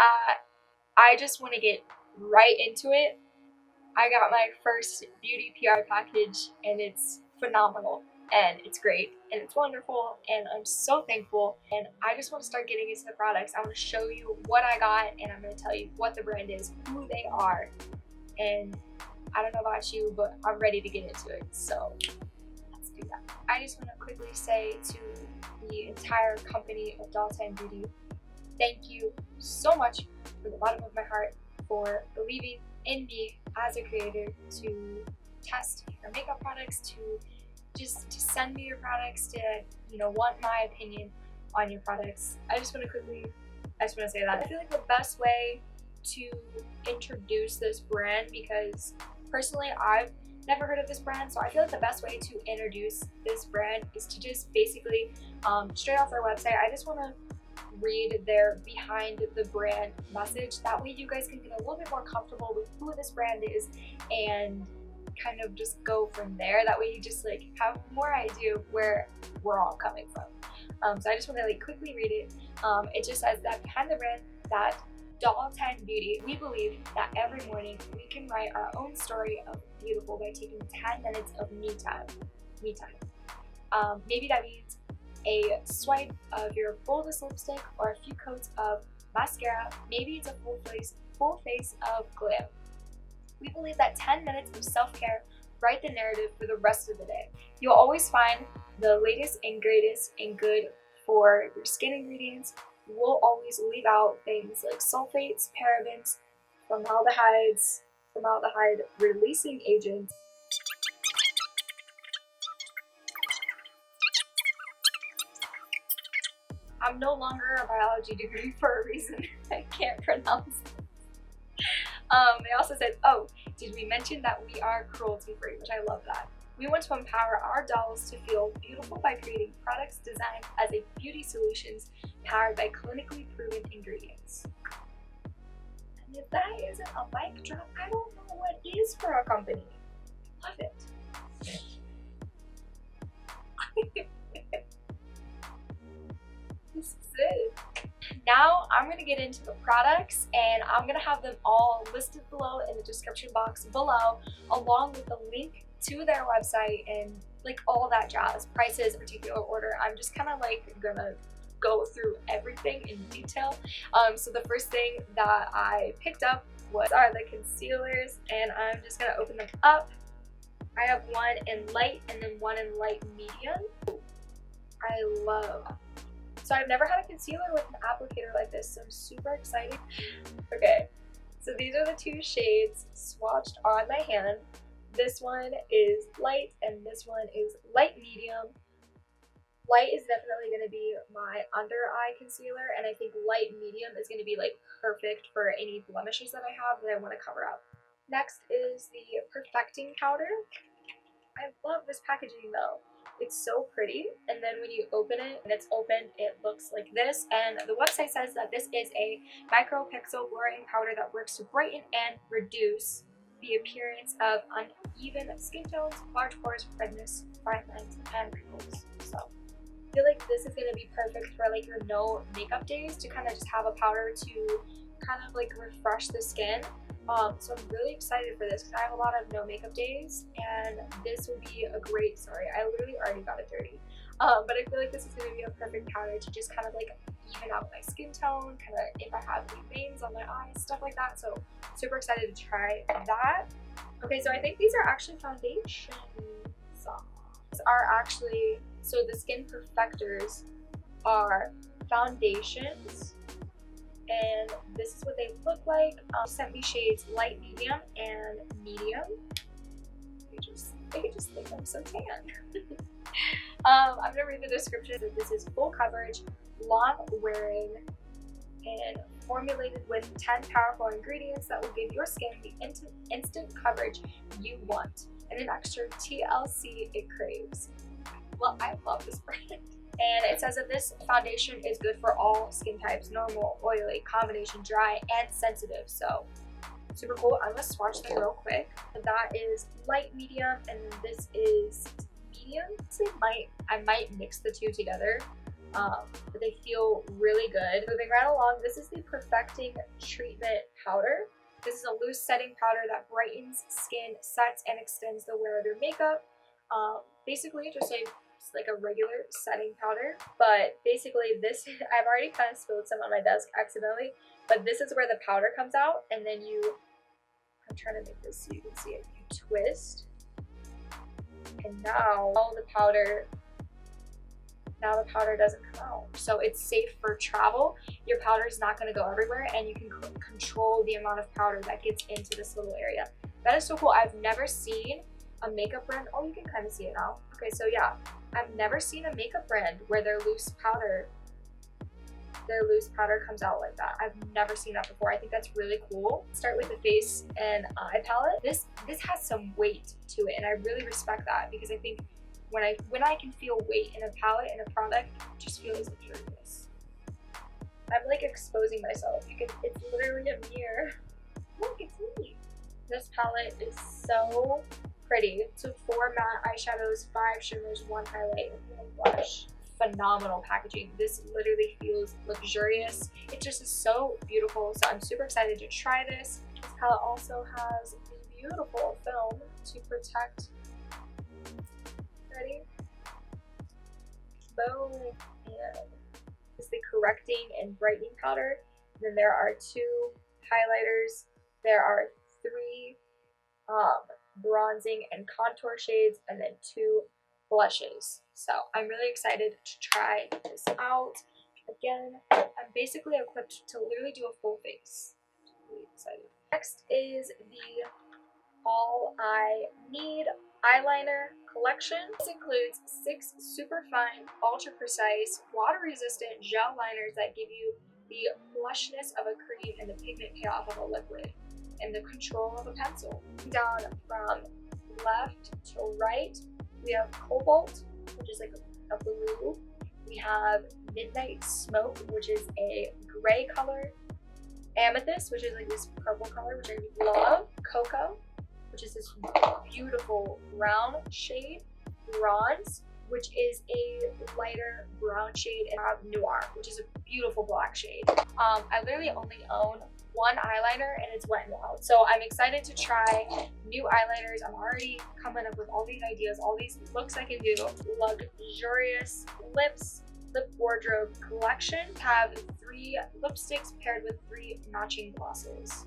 I just want to get right into it. I got my first beauty PR package and it's phenomenal and it's great and it's wonderful and I'm so thankful, and I just want to start getting into the products. I want to show you what I got and I'm going to tell you what the brand is, who they are, and I don't know about you, but I'm ready to get into it, so let's do that. I just want to quickly say to the entire company of Doll10 Beauty, thank you so much from the bottom of my heart for believing in me as a creator to test your makeup products, to just to send me your products, to want my opinion on your products. I just want to say that I feel like the best way to introduce this brand, because personally I've never heard of this brand, so I feel like the best way to introduce this brand is to just basically straight off their website. I just want to read their behind the brand message. That way you guys can get a little bit more comfortable with who this brand is and kind of just go from there. That way you just like have more idea of where we're all coming from. So I just want to like quickly read it. It just says that behind the brand, that Doll10 Beauty, we believe that every morning we can write our own story of beautiful by taking 10 minutes of me time. Maybe that means a swipe of your boldest lipstick or a few coats of mascara. Maybe it's a full face of glam. We believe that 10 minutes of self-care write the narrative for the rest of the day. You'll always find the latest and greatest and good for your skin ingredients. We'll always leave out things like sulfates, parabens, formaldehyde releasing agents. I'm no longer a biology degree for a reason I can't pronounce. They also said, oh, did we mention that we are cruelty free, which I love that. We want to empower our dolls to feel beautiful by creating products designed as a beauty solutions powered by clinically proven ingredients. And if that isn't a mic drop, I don't know what is for a company. Love it. This is it. Now I'm going to get into the products and I'm going to have them all listed below in the description box below, along with the link to their website and like all that jazz, prices, particular order. I'm just kind of like gonna go through everything in detail. So the first thing that I picked up are the concealers, and I'm just gonna open them up. I have one in light and then one in light medium. I love. So I've never had a concealer with an applicator like this, so I'm super excited. Okay, so these are the two shades swatched on my hand. This one is light and this one is light medium. Light is definitely going to be my under eye concealer, and I think light medium is going to be like perfect for any blemishes that I have that I want to cover up. Next is the perfecting powder. I love this packaging though. It's so pretty, and then when you open it and it's open, it looks like this. And the website says that this is a micro pixel blurring powder that works to brighten and reduce the appearance of uneven skin tones, large pores, redness, fine lines, and wrinkles. So I feel like this is going to be perfect for like your no makeup days, to kind of just have a powder to kind of like refresh the skin. So I'm really excited for this because I have a lot of no makeup days, and this will be a great, sorry, I literally already got it dirty. But I feel like this is going to be a perfect powder to just kind of like even out my skin tone, kind of if I have any veins on my eyes, stuff like that. So super excited to try that. Okay, so I think these are actually foundations. These are actually, so the skin perfectors are foundations, and this is what they look like. Sent me shades light, medium, and medium. They just think I'm so tan. I'm gonna read the description. This is full coverage, long wearing, and formulated with 10 powerful ingredients that will give your skin the instant coverage you want and an extra TLC it craves. Well, I love this brand. And it says that this foundation is good for all skin types: normal, oily, combination, dry, and sensitive. So super cool. I'm gonna swatch them real quick. That is light medium, and this is medium. I might mix the two together. but they feel really good. Moving right along, this is the Perfecting Treatment Powder. This is a loose setting powder that brightens skin, sets, and extends the wear of your makeup. Basically, just like a regular setting powder, but basically this, I've already kind of spilled some on my desk accidentally, but this is where the powder comes out, and then I'm trying to make this so you can see it. You twist, and now the powder doesn't come out. So it's safe for travel. Your powder is not going to go everywhere, and you can control the amount of powder that gets into this little area. That is so cool. I've never seen a makeup brand, oh, you can kind of see it now. Okay, so yeah, I've never seen a makeup brand where their loose powder comes out like that. I've never seen that before. I think that's really cool. Start with the face and eye palette. This has some weight to it, and I really respect that, because I think when I can feel weight in a palette and a product, it just feels luxurious. I'm like exposing myself. It's literally a mirror. Look, it's me. This palette is so pretty. So 4 matte eyeshadows, 5 shimmers, 1 highlight, and 1 blush. Phenomenal packaging. This literally feels luxurious. It just is so beautiful. So I'm super excited to try this. This palette also has a beautiful film to protect. Ready? Boom. And this is the correcting and brightening powder. And then there are 2 highlighters. There are 3 bronzing and contour shades, and then 2 blushes. So I'm really excited to try this out. Again, I'm basically equipped to literally do a full face. I'm really excited. Next is the All I Need eyeliner collection. This includes 6 super fine, ultra precise, water resistant gel liners that give you the blushness of a cream and the pigment payoff of a liquid, and the control of a pencil. Down from left to right, we have Cobalt, which is like a blue. We have Midnight Smoke, which is a gray color. Amethyst, which is like this purple color, which I love. Cocoa, which is this beautiful brown shade. Bronze, which is a lighter brown shade, and I have Noir, which is a beautiful black shade. I literally only own 1 eyeliner, and it's Wet n Wild. So I'm excited to try new eyeliners. I'm already coming up with all these ideas, all these looks I can do. Luxurious lips, lip wardrobe collection. Have 3 lipsticks paired with 3 matching glosses.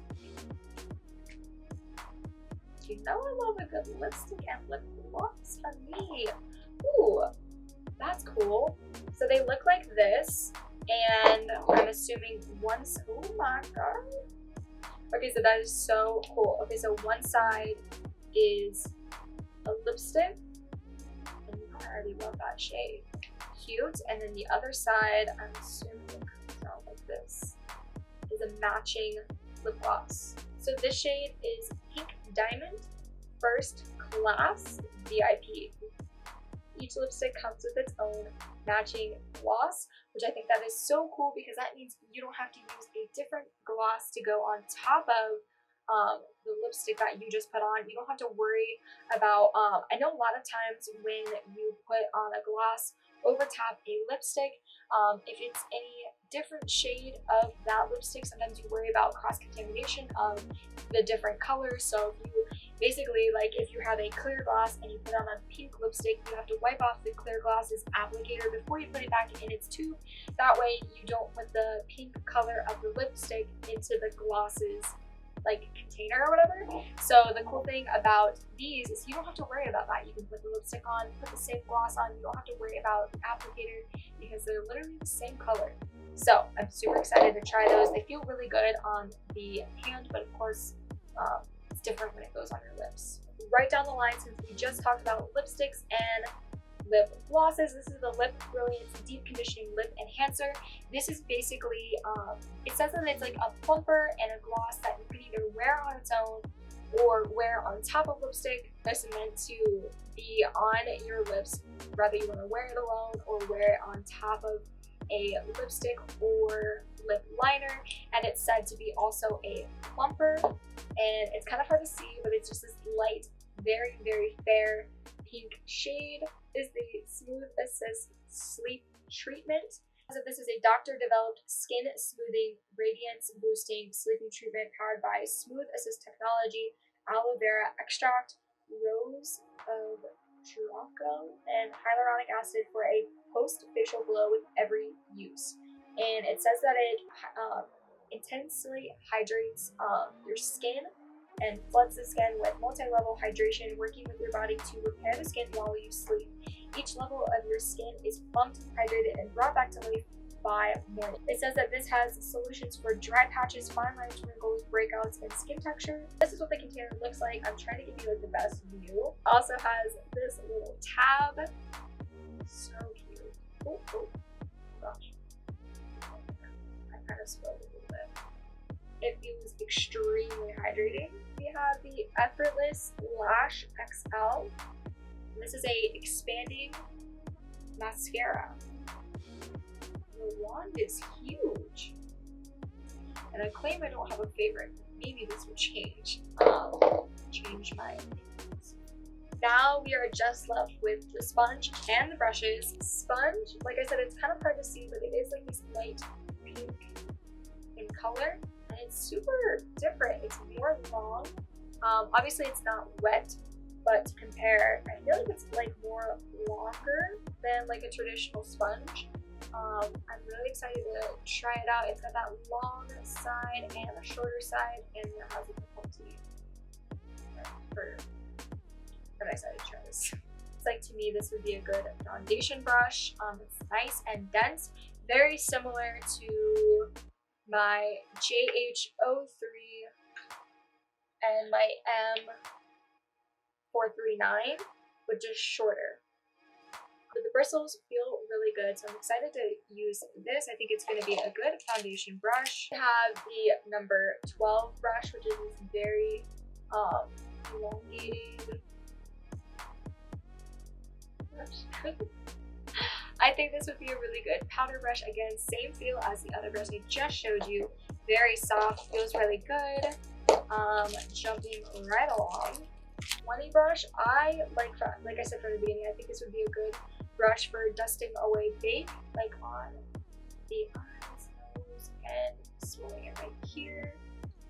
You know I love a good lipstick and lip gloss for me. Ooh, that's cool. So they look like this, and I'm assuming oh my god. Okay, so that is so cool. Okay, so one side is a lipstick, and I already love that shade. Cute. And then the other side, I'm assuming it comes out like this, is a matching lip gloss. So this shade is Pink Diamond, First Class VIP. Each lipstick comes with its own matching gloss, which I think that is so cool, because that means you don't have to use a different gloss to go on top of the lipstick that you just put on. You don't have to worry about, I know a lot of times when you put on a gloss over top a lipstick, if it's any different shade of that lipstick, sometimes you worry about cross-contamination of the different colors. So if you basically, like if you have a clear gloss and you put on a pink lipstick, you have to wipe off the clear gloss's applicator before you put it back in its tube. That way you don't put the pink color of the lipstick into the gloss's like container or whatever. So the cool thing about these is you don't have to worry about that. You can put the lipstick on, put the same gloss on. You don't have to worry about the applicator, because they're literally the same color. So I'm super excited to try those. They feel really good on the hand, but of course it's different when it goes on your lips. Right down the line, since we just talked about lipsticks and lip glosses, this is the Lip Brilliance Deep Conditioning Lip Enhancer. This is basically, it says that it's like a plumper and a gloss that you can either wear on its own or wear on top of lipstick. This is meant to be on your lips, whether you want to wear it alone or wear it on top of a lipstick or lip liner. And it's said to be also a plumper, and it's kind of hard to see, but it's just this light, very, very fair pink shade is the Smooth Assist Sleep Treatment. So this is a doctor-developed skin smoothing, radiance boosting sleeping treatment powered by Smooth Assist technology, aloe vera extract, rose of Jiraco, and hyaluronic acid for a post-facial glow with every use. And it says that it intensely hydrates your skin and floods the skin with multi-level hydration, working with your body to repair the skin while you sleep. Each level of your skin is pumped, hydrated, and brought back to life by morning. It says that this has solutions for dry patches, fine lines, wrinkles, breakouts, and skin texture. This is what the container looks like. I'm trying to give you like the best view. Also has this little tab. So cute. Oh gosh. I kind of spilled a little bit. It feels extremely hydrating. We have the Effortless Lash XL. This is a expanding mascara. The wand is huge. And I claim I don't have a favorite. Maybe this will change. Change my opinions. Now we are just left with the sponge and the brushes. Sponge, like I said, it's kind of hard to see, but it is like this light pink in color. And it's super different. It's more long. Obviously it's not wet, but to compare, I feel like it's like more longer than like a traditional sponge. I'm really excited to try it out. It's got that long side and a shorter side, and it has a difficulty. I'm excited to try this. It's like, to me, this would be a good foundation brush. It's nice and dense, very similar to my JH03 and my M439, but just shorter. But the bristles feel really good, so I'm excited to use this. I think it's going to be a good foundation brush. I have the number 12 brush, which is very elongated brush. I think this would be a really good powder brush. Again, same feel as the other brush I just showed you. Very soft, feels really good. Jumping right along. 20 brush, I like I said from the beginning, I think this would be a good brush for dusting away bake, like on the eyes, nose, and swirling it right here.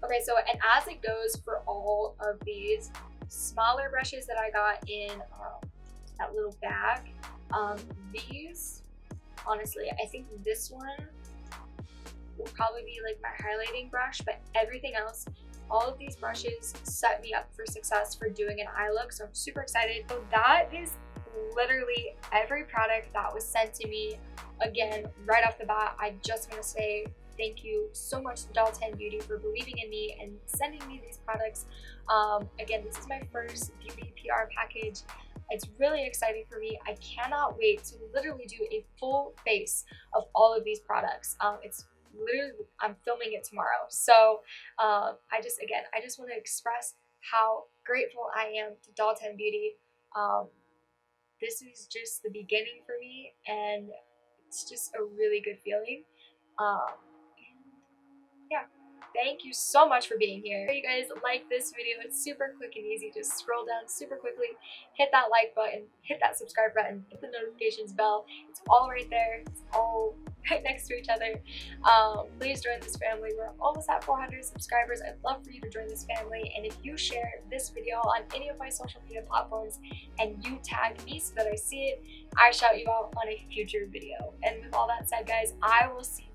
Okay, so and as it goes for all of these smaller brushes that I got in that little bag, these, honestly, I think this one will probably be like my highlighting brush, but everything else, all of these brushes set me up for success for doing an eye look, so I'm super excited. So that is literally every product that was sent to me. Again, right off the bat, I just want to say thank you so much to Doll 10 Beauty for believing in me and sending me these products. Again, this is my first beauty PR package. It's really exciting for me. I cannot wait to literally do a full face of all of these products. It's literally, I'm filming it tomorrow. So I just want to express how grateful I am to Doll 10 Beauty. This is just the beginning for me, and it's just a really good feeling. Yeah, thank you so much for being here. If you guys like this video, it's super quick and easy. Just scroll down super quickly, hit that like button, hit that subscribe button, hit the notifications bell. It's all right there. It's all right next to each other. Please join this family. We're almost at 400 subscribers. I'd love for you to join this family, and if you share this video on any of my social media platforms and you tag me so that I see it, I shout you out on a future video. And with all that said, guys, I will see